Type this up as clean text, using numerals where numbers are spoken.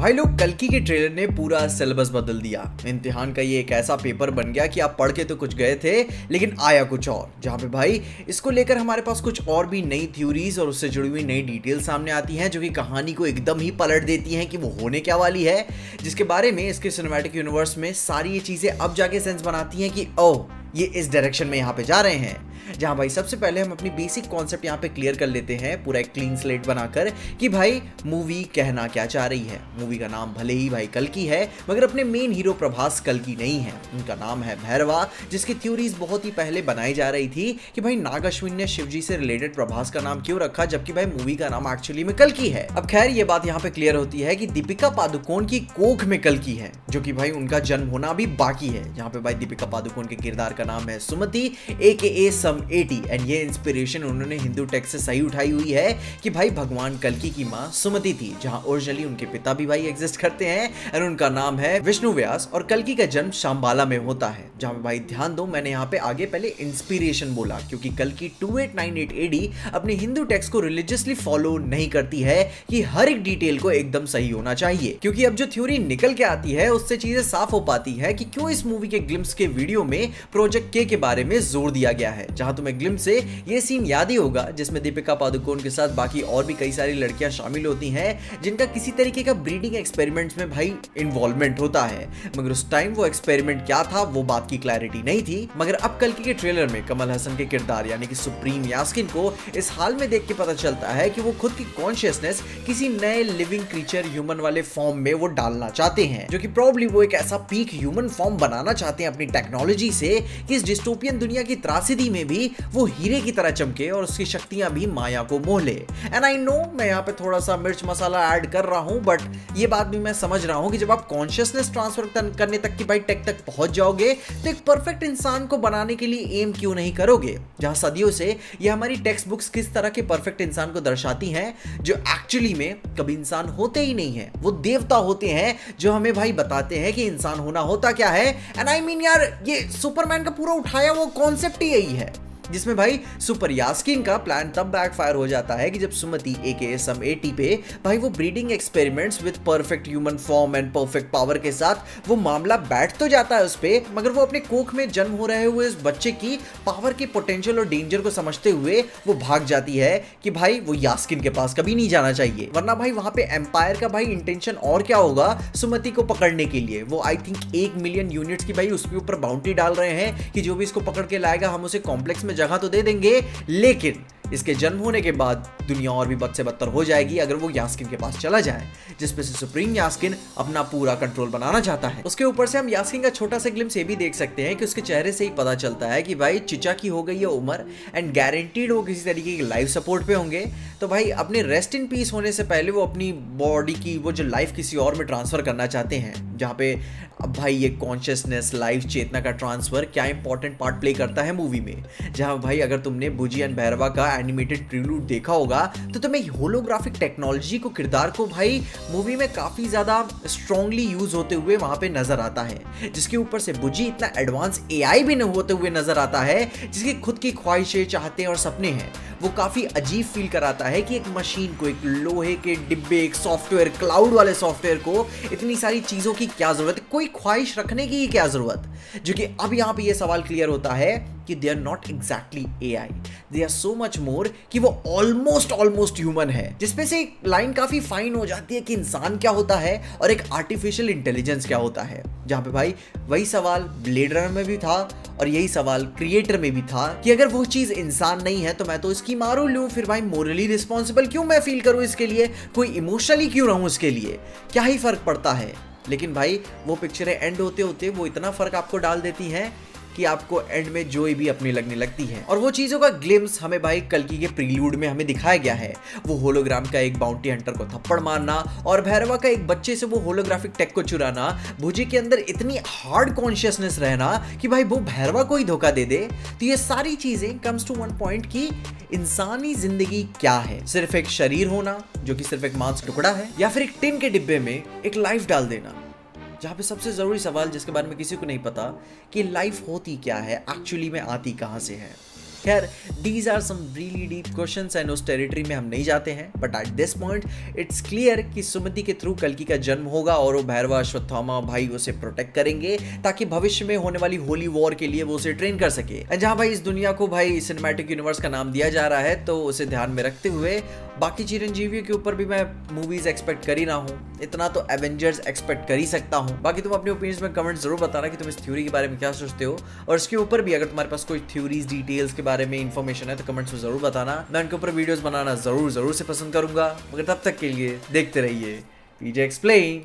भाई लोग, कल्कि के ट्रेलर ने पूरा सिलेबस बदल दिया। इम्तिहान का ये एक ऐसा पेपर बन गया कि आप पढ़ के तो कुछ गए थे लेकिन आया कुछ और, जहाँ पे भाई इसको लेकर हमारे पास कुछ और भी नई थ्योरीज और उससे जुड़ी हुई नई डिटेल सामने आती हैं जो कि कहानी को एकदम ही पलट देती हैं कि वो होने क्या वाली है, जिसके बारे में इसके सिनेमैटिक यूनिवर्स में सारी ये चीजें अब जाके सेंस बनाती हैं कि ओह ये इस डायरेक्शन में यहाँ पे जा रहे हैं। जहाँ भाई सबसे पहले हम अपनी बेसिक कॉन्सेप्ट यहाँ पे क्लियर कर लेते हैं पूरा एक क्लीन स्लेट बनाकर कि भाई मूवी कहना क्या चाह रही है। मूवी का नाम भले ही भाई कल्कि है मगर अपने मेन हीरो प्रभास कल्कि नहीं है, उनका नाम है भैरवा, जिसकी थ्योरीज बहुत ही पहले बनाई जा रही थी कि भाई नाग अश्विन ने शिवजी से रिलेटेड प्रभास का नाम क्यों रखा जबकि भाई मूवी का नाम एक्चुअली में कल्कि है। अब खैर ये बात यहाँ पे क्लियर होती है कि दीपिका पादुकोण की कोख में कल्कि है, जो कि भाई उनका जन्म होना अभी बाकी है। जहाँ पे भाई दीपिका पादुकोण के किरदार का नाम है सुमति AKA सम 80 एंड ये इंस्पिरेशन उन्होंने हिंदू टेक्स्ट से सही उठाई हुई है कि भाई भगवान कल्कि की मां सुमति थी, जहां ओरिजिनली उनके पिता भी भाई एग्जिस्ट करते हैं और उनका नाम है विष्णु व्यास और कल्कि का जन्म शांबाला में होता है। जहां पे भाई ध्यान दो, मैंने यहाँ पे आगे पहले इंस्पिरेशन बोला क्योंकि कल्कि 2898 AD अपने हिंदू टेक्स्ट को रिलीजियसली फॉलो नहीं करती है कि हर एक डिटेल को एकदम सही होना चाहिए, क्योंकि अब जो थ्योरी निकल के आती है उससे चीजें साफ हो पाती है कि क्यों इस मूवी के ग्लिम्स के वीडियो में प्रोजेक्ट के बारे में जोर दिया गया है। जहां तुम्हें ग्लिम्स से ये सीन याद ही होगा जिसमें दीपिका पादुकोण के साथ बाकी और भी कई सारी लड़कियां शामिल होती हैं जिनका किसी तरीके का ब्रीडिंग एक्सपेरिमेंट्स में भाई इन्वॉल्वमेंट होता है, मगर उस टाइम वो एक्सपेरिमेंट क्या था वो बात की क्लैरिटी नहीं थी। मगर अब कल्कि के ट्रेलर में कमल हसन के किरदार यानी कि सुप्रीम यास्किन को इस हाल में देख के पता चलता है कि वो खुद की कॉन्शियसनेस किसी नए लिविंग क्रीचर ह्यूमन वाले फॉर्म में वो डालना चाहते हैं, जो कि प्रोबब्ली वो एक ऐसा पीक ह्यूमन फॉर्म बनाना चाहते हैं अपनी टेक्नोलॉजी से कि इस डिस्टोपियन दुनिया की त्रासदी में भी वो हीरे की तरह चमके और उसकी शक्तियां भी माया को मोह ले। एंड आई नो मैं यहाँ पे थोड़ा सा मिर्च मसाला ऐड कर रहा हूं, बट ये बात भी मैं समझ रहा हूं कि जब आप कॉन्शियसनेस ट्रांसफर करने तक की भाई टेक तक पहुंच जाओगे तो एक परफेक्ट इंसान को बनाने के लिए एम क्यों नहीं करोगे। जहां सदियों से ये हमारी टेक्स्ट बुक्स किस तरह के परफेक्ट इंसान को दर्शाती हैं जो एक्चुअली में कभी इंसान होते ही नहीं है, वो देवता होते हैं जो हमें भाई बताते हैं कि इंसान होना होता क्या है। एंड आई मीन यार, ये सुपरमैन का पूरा उठाया वो कॉन्सेप्ट ही यही है, जिसमें भाई सुपर यास्किन का प्लान तब बैकफायर हो जाता है कि जब सुमति AKA सम 80 पे भाई वो breeding experiments with perfect human form and perfect power के साथ वो मामला बैठ तो जाता है उस पे, मगर वो अपने कोख में जन्म हो रहे हुए इस बच्चे की पावर के पोटेंशियल और डेंजर को समझते हुए वो भाग जाती है कि भाई वो यास्किन के पास कभी नहीं जाना चाहिए, वरना भाई वहां पे एम्पायर का भाई इंटेंशन और क्या होगा सुमति को पकड़ने के लिए। वो आई थिंक 1 मिलियन यूनिट्स की भाई उसके ऊपर बाउंड्री डाल रहे हैं कि जो भी इसको पकड़ के लाएगा हम उसे कॉम्प्लेक्स में जगह तो दे देंगे, लेकिन इसके जन्म होने के बाद दुनिया और भी बद से बदतर हो जाएगी अगर वो यास्किन के पास चला जाए, जिसपे से सुप्रीम यास्किन अपना पूरा कंट्रोल बनाना चाहता है। उसके ऊपर से हम यास्किन का छोटा सा ग्लिम्स ये भी देख सकते हैं कि उसके चेहरे से ही पता चलता है कि भाई चिचा की हो गई है उम्र एंड गारंटीड वो किसी तरीके की लाइफ सपोर्ट पे होंगे, तो भाई अपने रेस्ट इन पीस होने से पहले वो अपनी बॉडी की वो जो लाइफ किसी और में ट्रांसफर करना चाहते हैं, जहाँ पे अब भाई ये कॉन्शियसनेस लाइफ चेतना का ट्रांसफर क्या इंपॉर्टेंट पार्ट प्ले करता है मूवी में। जहाँ भाई अगर तुमने बुजी एंड भैरवा का एनिमेटेड प्रीलूड देखा होगा तो तुम्हें होलोग्राफिक टेक्नोलॉजी को किरदार को भाई मूवी में काफी ज्यादा स्ट्रांगली यूज होते हुए वहां पे नजर आता है, जिसके ऊपर से बुजी इतना एडवांस AI भी न होते हुए नजर आता है, जिसकी खुद की ख्वाहिशें चाहते और सपने हैं। वो काफी अजीब फील कराता है कि एक मशीन को, एक लोहे के डिब्बे, एक सॉफ्टवेयर, क्लाउड वाले सॉफ्टवेयर को इतनी सारी चीजों की क्या जरूरत है, कोई ख्वाहिश रखने की क्या जरूरत। जो कि अब यहाँ पे ये सवाल क्लियर होता है कि they are not exactly AI, they are so much more कि वो ऑलमोस्ट ह्यूमन है, जिसपे से एक लाइन काफी फाइन हो जाती है कि इंसान क्या होता है और एक आर्टिफिशियल इंटेलिजेंस क्या होता है। जहां पे भाई वही सवाल ब्लेड रनर में भी था और यही सवाल क्रिएटर में भी था कि अगर वो चीज इंसान नहीं है तो मैं तो इसकी मारू लूं, फिर भाई मोरली रिस्पॉन्सिबल क्यों मैं फील करूं इसके लिए, कोई इमोशनली क्यों रहूं इसके लिए, क्या ही फर्क पड़ता है। लेकिन भाई वो पिक्चरें एंड होते होते वो इतना फर्क आपको डाल देती हैं कि आपको एंड में जोई भी अपनी लगने लगती है। और वो चीजों का ग्लिम्स हमें भाई कल्कि के प्रीलूड में हमें दिखाया गया है। वो होलोग्राम का एक बाउंटी हंटर को थप्पड़ मारना और भैरवा का एक बच्चे से वो होलोग्राफिक टेक को चुराना, भुजी के अंदर इतनी हार्ड कॉन्शियसनेस रहना कि भाई वो भैरवा को ही धोखा दे दे, तो ये सारी चीजें कम्स टू वन पॉइंट की इंसानी जिंदगी क्या है। सिर्फ एक शरीर होना जो कि सिर्फ एक मांस टुकड़ा है, या फिर एक टिन के डिब्बे में एक लाइफ डाल देना। जहाँ पे सबसे ज़रूरी सवाल जिसके बारे में किसी को नहीं पता कि लाइफ होती क्या है, एक्चुअली में आती कहाँ से है। खैर these are some really deep questions and उस टेरिटरी में हम नहीं जाते हैं, but at this point it's clear कि सुमति के थ्रू कल्कि का जन्म होगा और वो भैरवा अश्वत्थामा भाई उसे प्रोटेक्ट करेंगे ताकि भविष्य में होने वाली होली वॉर के लिए वो उसे ट्रेन कर सके। जहां भाई इस दुनिया को भाई सिनेमैटिक यूनिवर्स का नाम दिया जा रहा है, तो उसे ध्यान में रखते हुए बाकी चिरंजीवियों के ऊपर भी मैं मूवीज एक्सपेक्ट कर ही रहा हूँ, इतना तो एवेंजर्स एक्सपेक्ट कर ही सकता हूँ। बाकी तुम अपने ओपिनियंस में कमेंट जरूर बताना कि तुम इस थ्योरी के बारे में क्या सोचते हो, और इसके ऊपर भी अगर तुम्हारे पास कोई थ्योरीज डिटेल्स के बारे में इंफॉर्मेशन है तो कमेंट्स में जरूर बताना। मैं उनके ऊपर वीडियोस बनाना जरूर से पसंद करूंगा। मगर तब तक के लिए देखते रहिए पीजे एक्सप्लेन।